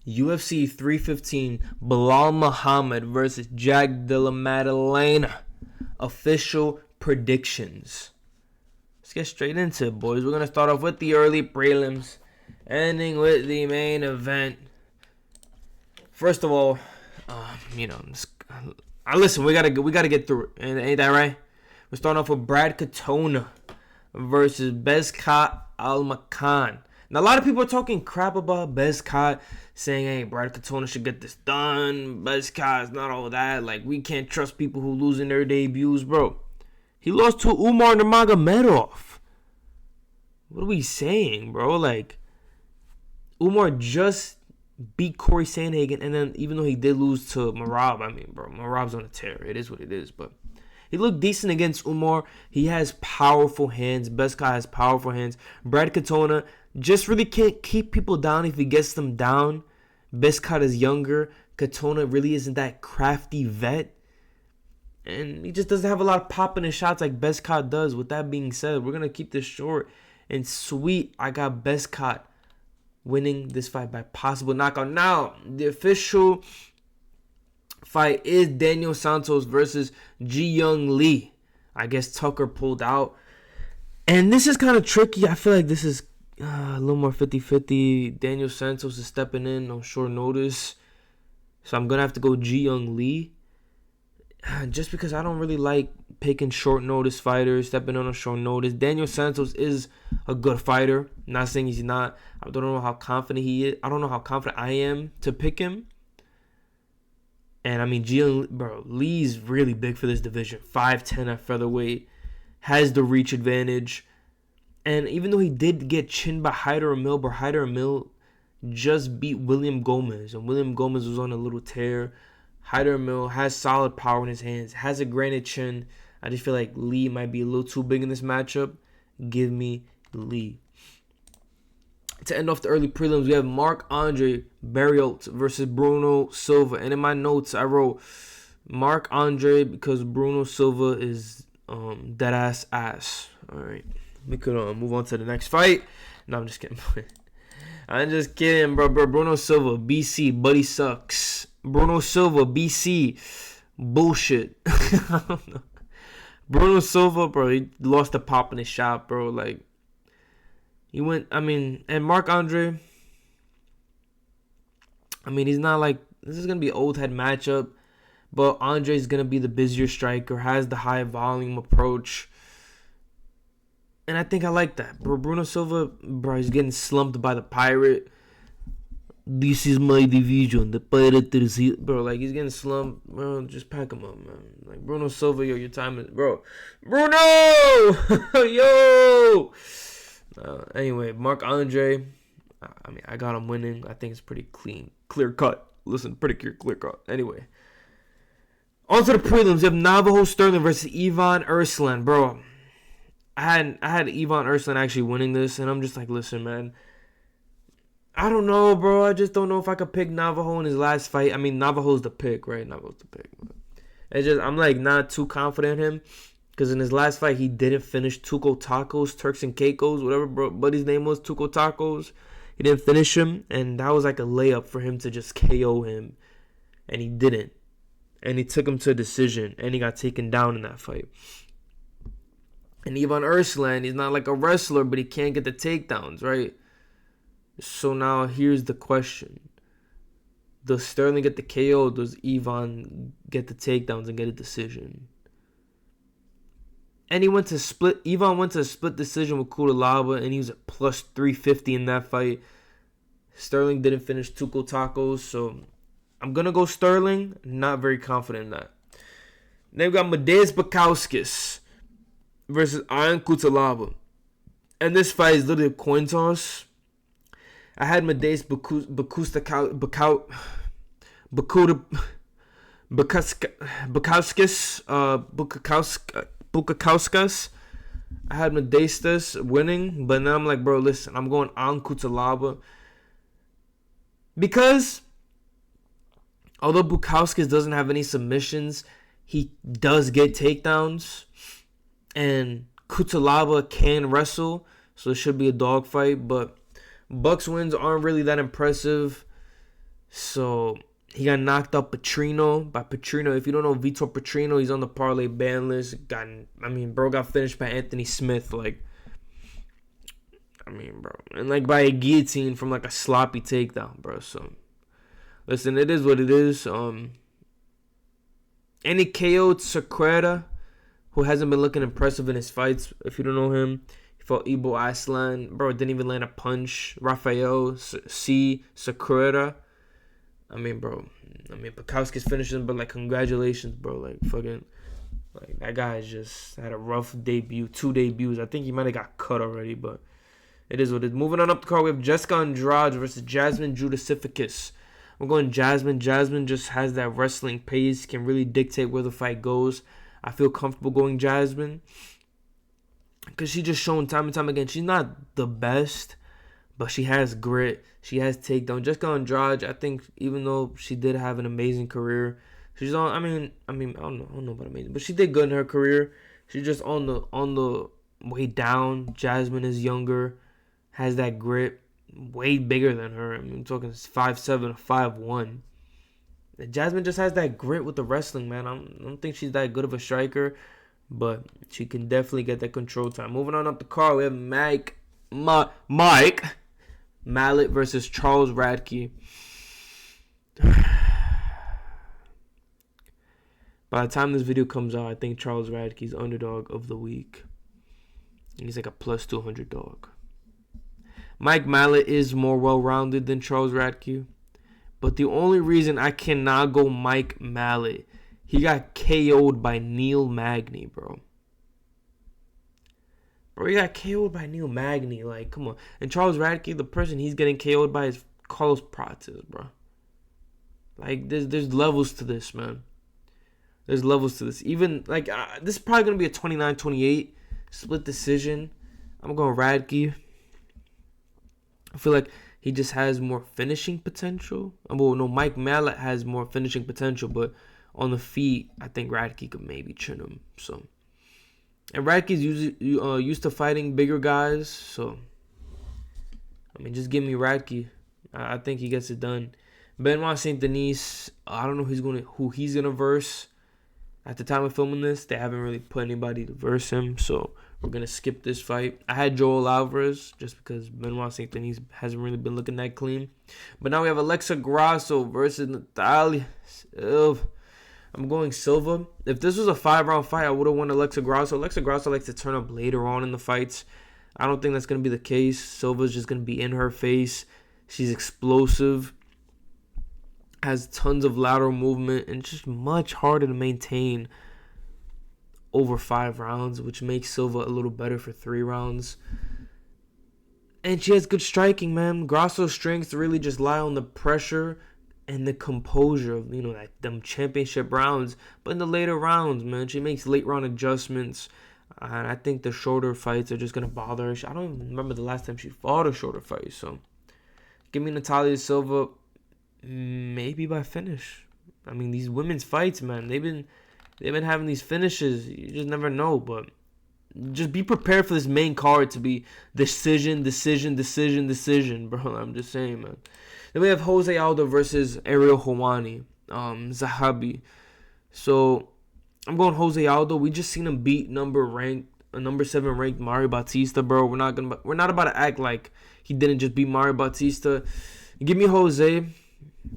UFC 315, Bilal Muhammad versus Della Maddalena. Official predictions. Let's get straight into it, boys. We're going to start off with the early prelims, ending with the main event. First of all, listen, we gotta get through it. Ain't that right? We're starting off with Brad Katona versus Bezkat Almakan. Now, a lot of people are talking crap about Bezkat, saying, hey, Brad Katona should get this done. Bezkat's not all that. Like, we can't trust people who lose in their debuts, bro. He lost to Umar Nurmagomedov. What are we saying, bro? Like, Umar just beat Corey Sandhagen, and then even though he did lose to Merab, Merab's on a tear. It is what it is, but he looked decent against Umar. He has powerful hands. Bezkat has powerful hands. Brad Katona just really can't keep people down if he gets them down. Bezkat is younger. Katona really isn't that crafty vet. And he just doesn't have a lot of pop in his shots like Bezkat does. With that being said, we're going to keep this short and sweet. I got Bezkat winning this fight by possible knockout. Now, the official fight is Daniel Santos versus Ji-Young Lee. I guess Tucker pulled out. And this is kind of tricky. I feel like this is a little more 50-50. Daniel Santos is stepping in on short notice. So I'm going to have to go Ji-Young Lee. Just because I don't really like picking short notice fighters, stepping on short notice. Daniel Santos is a good fighter. Not saying he's not. I don't know how confident he is. I don't know how confident I am to pick him. And I mean, Lee's really big for this division. 5'10" at featherweight. Has the reach advantage. And even though he did get chinned by Hyder Emil, but Hyder Emil just beat William Gomez. And William Gomez was on a little tear. Hyder Emil has solid power in his hands. Has a granite chin. I just feel like Lee might be a little too big in this matchup. Give me Lee. To end off the early prelims, we have Marc-Andre Barriault versus Bruno Silva. And in my notes, I wrote Marc-Andre because Bruno Silva is dead ass. All right. We could move on to the next fight. No, I'm just kidding. I'm just kidding, bro. Bruno Silva, BC, buddy sucks. Bruno Silva, BC, bullshit. I don't know. Bruno Silva, bro, he lost the pop in his shot, bro. Like, he went, and Marc-Andre, he's not like, this is going to be an old head matchup, but Andre's going to be the busier striker, has the high volume approach. And I think I like that. Bro, Bruno Silva, bro, he's getting slumped by the Pirate. This is my division. The Pirate is here. Bro, like, he's getting slumped. Bro, just pack him up, man. Like, Bruno Silva, yo, your time is... Bro. Bruno! Yo! Anyway, Marc-Andre, I got him winning. I think it's pretty clear cut. Listen, pretty clear cut. Anyway. On to the prelims. You have Navajo Sterling versus Ivan Urslan. Bro, I had Ivan Urslan actually winning this, and I'm just like, listen, man. I don't know, bro. I just don't know if I could pick Navajo in his last fight. Navajo's the pick, right? Navajo's the pick. It's just, I'm like not too confident in him. Because in his last fight, he didn't finish Tuco Tacos, Turks and Caicos, whatever buddy's name was, Tuco Tacos. He didn't finish him. And that was like a layup for him to just KO him. And he didn't. And he took him to a decision. And he got taken down in that fight. And Ivan Urslan, he's not like a wrestler, but he can't get the takedowns, right? So now here's the question. Does Sterling get the KO? Does Ivan get the takedowns and get a decision? And Ivan went to a split decision with Kudalaba, and he was at plus 350 in that fight. Sterling didn't finish Tuco Tacos, so I'm going to go Sterling. Not very confident in that. Then we got Madeus Bukauskas versus Ion Kutalaba. And this fight is literally a coin toss. I had Madeus Bukauskas. I had Madeus winning, but now I'm like, bro, listen, I'm going on Kutalaba. Because although Bukauskas doesn't have any submissions, he does get takedowns. And Kutalaba can wrestle, so it should be a dogfight. But Bucks wins aren't really that impressive. So he got knocked out by Petrino. If you don't know Vitor Petrino, he's on the parlay ban list. Bro got finished by Anthony Smith. Bro. And by a guillotine from a sloppy takedown, bro. So, listen, it is what it is. And he KO'd Sequeira, who hasn't been looking impressive in his fights. If you don't know him, he fought Ibo Aslan. Bro, didn't even land a punch. Rafael Sequeira. Bro. Pakowski's finishing, but congratulations, bro. That guy just had a rough debut. 2 debuts. I think he might have got cut already, but it is what it is. Moving on up the card, we have Jessica Andrade versus Jasmine Judasificus. We're going Jasmine. Jasmine just has that wrestling pace, can really dictate where the fight goes. I feel comfortable going Jasmine because she's just shown time and time again she's not the best, but she has grit. She has takedown. Jessica Andrade, I think, even though she did have an amazing career, she's on. I don't know about amazing, but she did good in her career. She's just on the way down. Jasmine is younger, has that grit, way bigger than her. I'm talking 5'7" or 5'1". Jasmine just has that grit with the wrestling, man. I don't think she's that good of a striker, but she can definitely get that control time. Moving on up the card, we have Mike Mallet versus Charles Radke. By the time this video comes out, I think Charles Radke's underdog of the week. And he's a plus 200 dog. Mike Mallet is more well-rounded than Charles Radke. But the only reason I cannot go Mike Mallet, he got KO'd by Neil Magny, bro. Bro, he got KO'd by Neil Magny. Come on. And Charles Radke, the person he's getting KO'd by is Carlos Prates, bro. There's levels to this, man. There's levels to this. Even, this is probably going to be a 29-28 split decision. I'm going Radke. I feel like he just has more finishing potential. Mike Mallet has more finishing potential, but on the feet, I think Radke could maybe chin him. So, and Radke's used to fighting bigger guys. So, just give me Radke. I think he gets it done. Benoit Saint Denis, I don't know who he's gonna verse. At the time of filming this, they haven't really put anybody to verse him, so we're going to skip this fight. I had Joel Alvarez just because Benoit Saint Denis hasn't really been looking that clean. But now we have Alexa Grasso versus Natalia Silva. I'm going Silva. If this was a 5-round fight, I would have won Alexa Grasso. Alexa Grasso likes to turn up later on in the fights. I don't think that's going to be the case. Silva's just going to be in her face. She's explosive. Has tons of lateral movement and just much harder to maintain over 5 rounds, which makes Silva a little better for 3 rounds. And she has good striking, man. Grasso's strengths really just lie on the pressure and the composure of, them championship rounds. But in the later rounds, man, she makes late round adjustments. And I think the shorter fights are just going to bother her. I don't even remember the last time she fought a shorter fight. So give me Natalia Silva. Maybe by finish. These women's fights, man, they've been having these finishes. You just never know, but just be prepared for this main card to be decision, bro. I'm just saying, man. Then we have Jose Aldo versus Ariel Helwani, Zahabi. So I'm going Jose Aldo. We just seen him beat number 7 ranked Mario Bautista, bro. We're not about to act like he didn't just beat Mario Bautista. Give me Jose.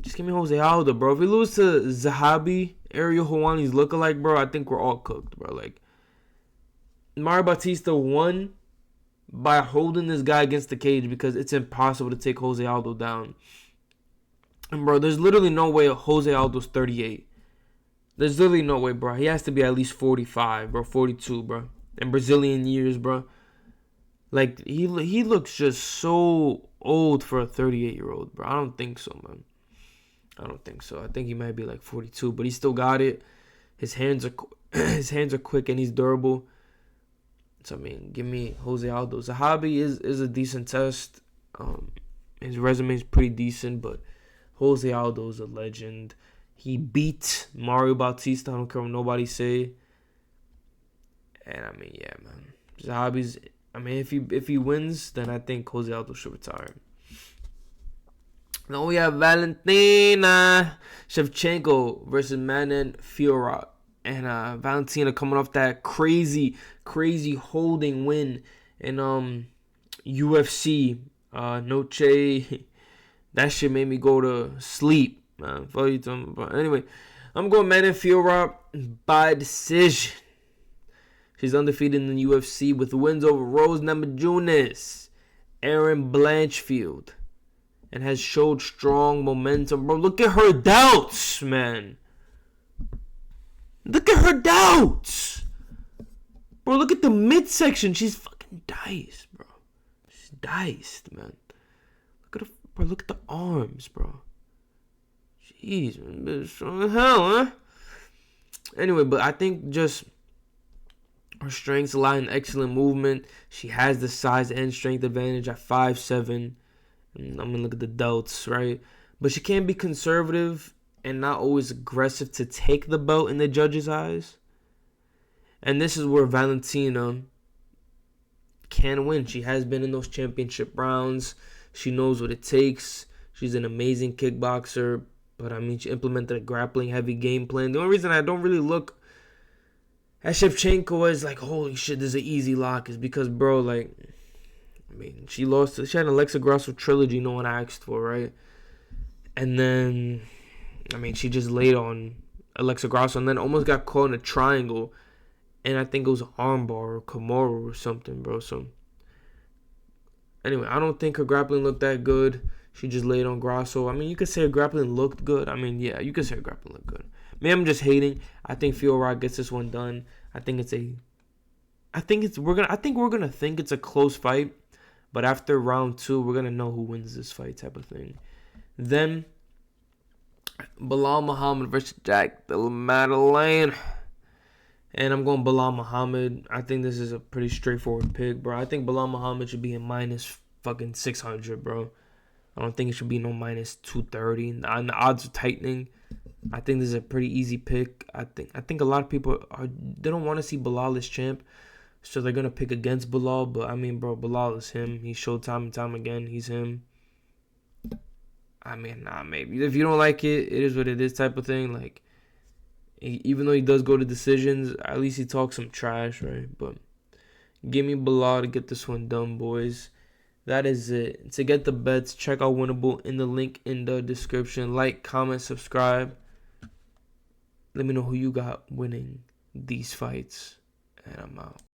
Just give me Jose Aldo, bro. If we lose to Zahabi, Ariel Helwani's lookalike, bro, I think we're all cooked, bro. Mario Bautista won by holding this guy against the cage because it's impossible to take Jose Aldo down. And, bro, there's literally no way Jose Aldo's 38. There's literally no way, bro. He has to be at least 45, bro. 42, bro. In Brazilian years, bro. He looks just so old for a 38-year-old, bro. I don't think so, man. I don't think so. I think he might be 42, but he still got it. His hands are quick and he's durable. So give me Jose Aldo. Zahabi is a decent test. His resume is pretty decent, but Jose Aldo is a legend. He beat Mario Bautista. I don't care what nobody say. And yeah, man. Zahabi's. If he wins, then I think Jose Aldo should retire. Then we have Valentina Shevchenko versus Manon Fiorot. And Valentina coming off that crazy holding win in UFC. Noche. That shit made me go to sleep, man. But anyway, I'm going Manon Fiorot by decision. She's undefeated in the UFC with wins over Rose Namajunas, Erin Blanchfield, and has showed strong momentum. Bro, look at her doubts, man. Look at her doubts. Bro, look at the midsection. She's fucking diced, bro. She's diced, man. Look at her, bro. Look at the arms, bro. Jeez, man. Strong as hell, huh? Anyway, but I think just her strengths lie in excellent movement. She has the size and strength advantage at 5'7". I'm going to look at the delts, right? But she can be conservative and not always aggressive to take the belt in the judges' eyes. And this is where Valentina can win. She has been in those championship rounds. She knows what it takes. She's an amazing kickboxer. But, I mean, she implemented a grappling-heavy game plan. The only reason I don't really look at Shevchenko as, like, holy shit, this is an easy lock is because, bro, like, I mean, she had an Alexa Grasso trilogy no one asked for, right? And then, I mean, she just laid on Alexa Grasso and then almost got caught in a triangle. And I think it was an armbar or Kimura or something, bro. So, anyway, I don't think her grappling looked that good. She just laid on Grasso. I mean, you could say her grappling looked good. I mean, yeah, you could say her grappling looked good. Maybe I'm just hating. I think Fiorot gets this one done. I think we're gonna think it's a close fight. But after round 2, we're gonna know who wins this fight, type of thing. Then Belal Muhammad versus Jack Della Maddalena. And I'm going Belal Muhammad. I think this is a pretty straightforward pick, bro. I think Belal Muhammad should be in minus fucking 600, bro. I don't think it should be no minus 230. And the odds are tightening. I think this is a pretty easy pick. I think a lot of people they don't want to see Belal as champ, so they're gonna pick against Belal. But I mean, bro, Belal is him. He showed time and time again. He's him. I mean, maybe if you don't like it, it is what it is, type of thing. Like, even though he does go to decisions, at least he talks some trash, right? But give me Belal to get this one done, boys. That is it. To get the bets, check out Winnable in the link in the description. Like, comment, subscribe. Let me know who you got winning these fights. And I'm out.